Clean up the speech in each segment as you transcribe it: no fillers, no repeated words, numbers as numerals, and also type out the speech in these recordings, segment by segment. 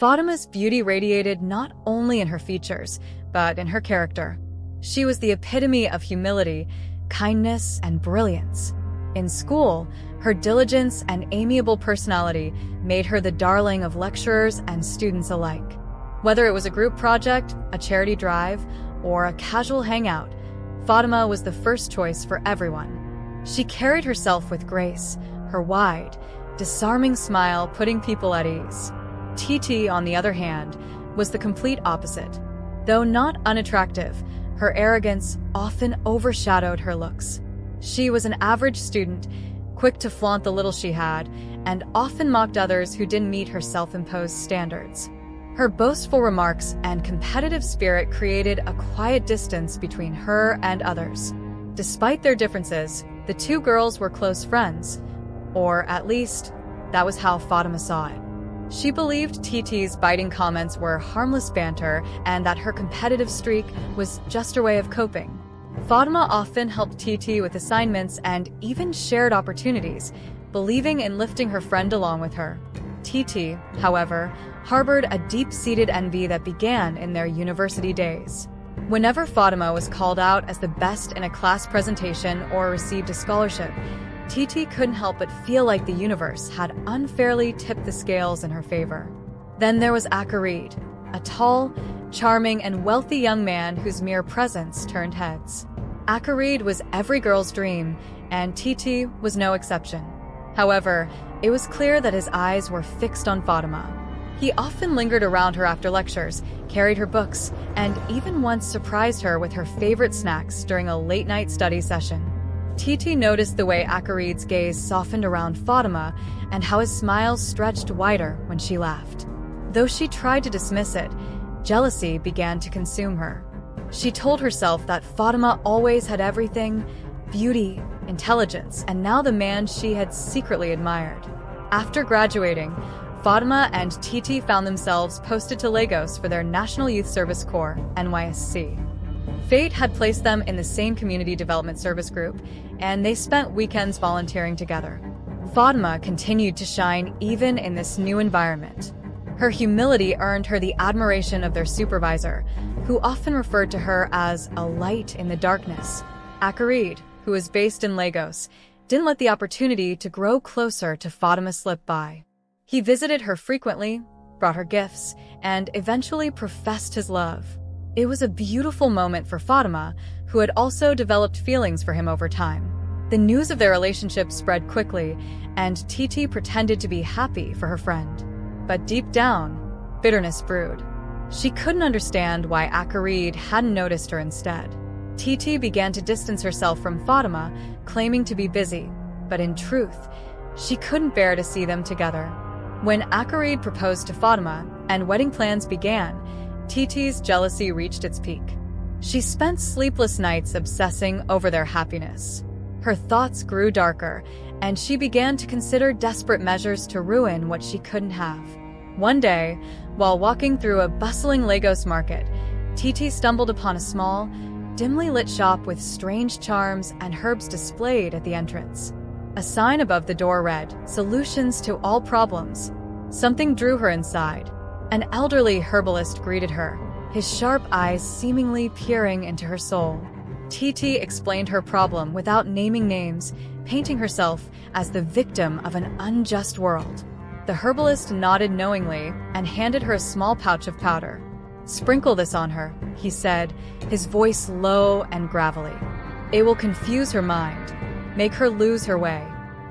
Fatima's beauty radiated not only in her features, but in her character. She was the epitome of humility, kindness, and brilliance. In school, her diligence and amiable personality made her the darling of lecturers and students alike. Whether it was a group project, a charity drive, or a casual hangout, Fatima was the first choice for everyone. She carried herself with grace, her wide, disarming smile putting people at ease. TT, on the other hand, was the complete opposite. Though not unattractive, her arrogance often overshadowed her looks. She was an average student, quick to flaunt the little she had, and often mocked others who didn't meet her self-imposed standards. Her boastful remarks and competitive spirit created a quiet distance between her and others. Despite their differences, the two girls were close friends, or at least, that was how Fatima saw it. She believed TT's biting comments were harmless banter and that her competitive streak was just her way of coping. Fatima often helped TT with assignments and even shared opportunities, believing in lifting her friend along with her. TT, however, harbored a deep-seated envy that began in their university days. Whenever Fatima was called out as the best in a class presentation or received a scholarship, TT couldn't help but feel like the universe had unfairly tipped the scales in her favor. Then there was Akarid, a tall, charming, and wealthy young man whose mere presence turned heads. Akarid was every girl's dream, and TT was no exception. However, it was clear that his eyes were fixed on Fatima. He often lingered around her after lectures, carried her books, and even once surprised her with her favorite snacks during a late-night study session. TT noticed the way Akarid's gaze softened around Fatima and how his smile stretched wider when she laughed. Though she tried to dismiss it, jealousy began to consume her. She told herself that Fatima always had everything: beauty, intelligence, and now the man she had secretly admired. After graduating, Fatima and TT found themselves posted to Lagos for their National Youth Service Corps, NYSC. Fate had placed them in the same community development service group, and they spent weekends volunteering together. Fatima continued to shine even in this new environment. Her humility earned her the admiration of their supervisor, who often referred to her as a light in the darkness. Akarid, who was based in Lagos, didn't let the opportunity to grow closer to Fatima slip by. He visited her frequently, brought her gifts, and eventually professed his love. It was a beautiful moment for Fatima, who had also developed feelings for him over time. The news of their relationship spread quickly, and TT pretended to be happy for her friend. But deep down, bitterness brewed. She couldn't understand why Akarid hadn't noticed her instead. TT began to distance herself from Fatima, claiming to be busy, but in truth, she couldn't bear to see them together. When Akarid proposed to Fatima and wedding plans began, TT's jealousy reached its peak. She spent sleepless nights obsessing over their happiness. Her thoughts grew darker, and she began to consider desperate measures to ruin what she couldn't have. One day, while walking through a bustling Lagos market, TT stumbled upon a small, dimly lit shop with strange charms and herbs displayed at the entrance. A sign above the door read, "Solutions to all problems." Something drew her inside. An elderly herbalist greeted her, his sharp eyes seemingly peering into her soul. TT explained her problem without naming names, painting herself as the victim of an unjust world. The herbalist nodded knowingly and handed her a small pouch of powder. "Sprinkle this on her," he said, his voice low and gravelly. "It will confuse her mind, make her lose her way.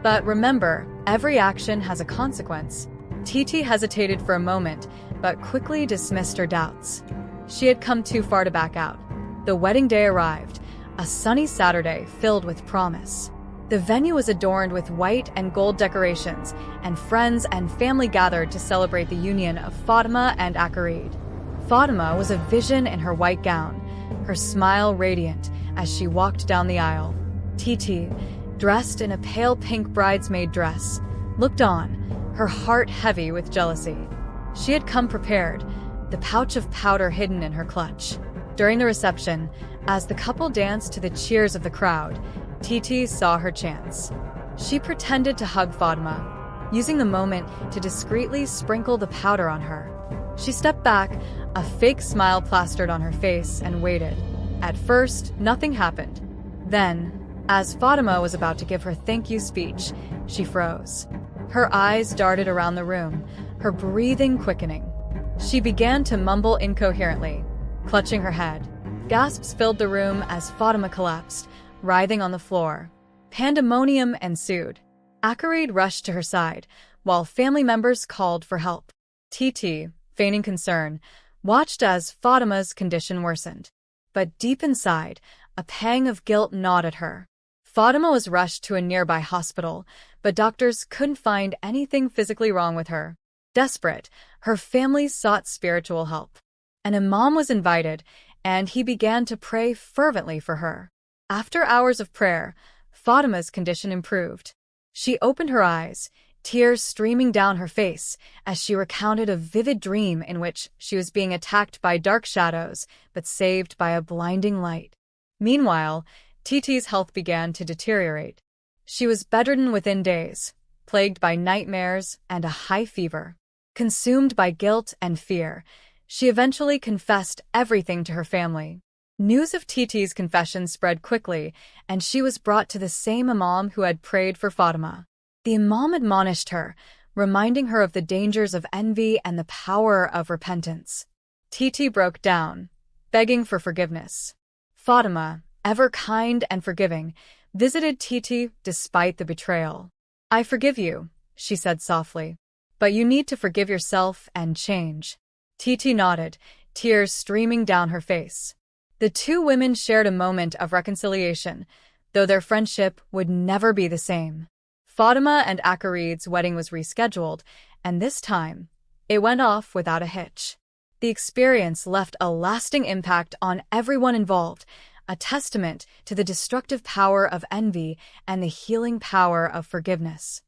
But remember, every action has a consequence." TT hesitated for a moment, but quickly dismissed her doubts. She had come too far to back out. The wedding day arrived, a sunny Saturday filled with promise. The venue was adorned with white and gold decorations, and friends and family gathered to celebrate the union of Fatima and Akarid. Fatima was a vision in her white gown, her smile radiant as she walked down the aisle. TT, dressed in a pale pink bridesmaid dress, looked on, her heart heavy with jealousy. She had come prepared, the pouch of powder hidden in her clutch. During the reception, as the couple danced to the cheers of the crowd, TT saw her chance. She pretended to hug Fatima, using the moment to discreetly sprinkle the powder on her. She stepped back, a fake smile plastered on her face, and waited. At first, nothing happened. Then, as Fatima was about to give her thank you speech, she froze. Her eyes darted around the room, her breathing quickening. She began to mumble incoherently, clutching her head. Gasps filled the room as Fatima collapsed, writhing on the floor. Pandemonium ensued. Akarid rushed to her side, while family members called for help. Titi, feigning concern, watched as Fatima's condition worsened. But deep inside, a pang of guilt gnawed at her. Fatima was rushed to a nearby hospital, but doctors couldn't find anything physically wrong with her. Desperate, her family sought spiritual help. An imam was invited, and he began to pray fervently for her. After hours of prayer, Fatima's condition improved. She opened her eyes, tears streaming down her face, as she recounted a vivid dream in which she was being attacked by dark shadows, but saved by a blinding light. Meanwhile, Titi's health began to deteriorate. She was bedridden within days, plagued by nightmares and a high fever. Consumed by guilt and fear, she eventually confessed everything to her family. News of Titi's confession spread quickly, and she was brought to the same imam who had prayed for Fatima. The imam admonished her, reminding her of the dangers of envy and the power of repentance. Titi broke down, begging for forgiveness. Fatima, ever kind and forgiving, visited Titi despite the betrayal. "I forgive you," she said softly, "but you need to forgive yourself and change." Titi nodded, tears streaming down her face. The two women shared a moment of reconciliation, though their friendship would never be the same. Fatima and Akarid's wedding was rescheduled, and this time, it went off without a hitch. The experience left a lasting impact on everyone involved, a testament to the destructive power of envy and the healing power of forgiveness.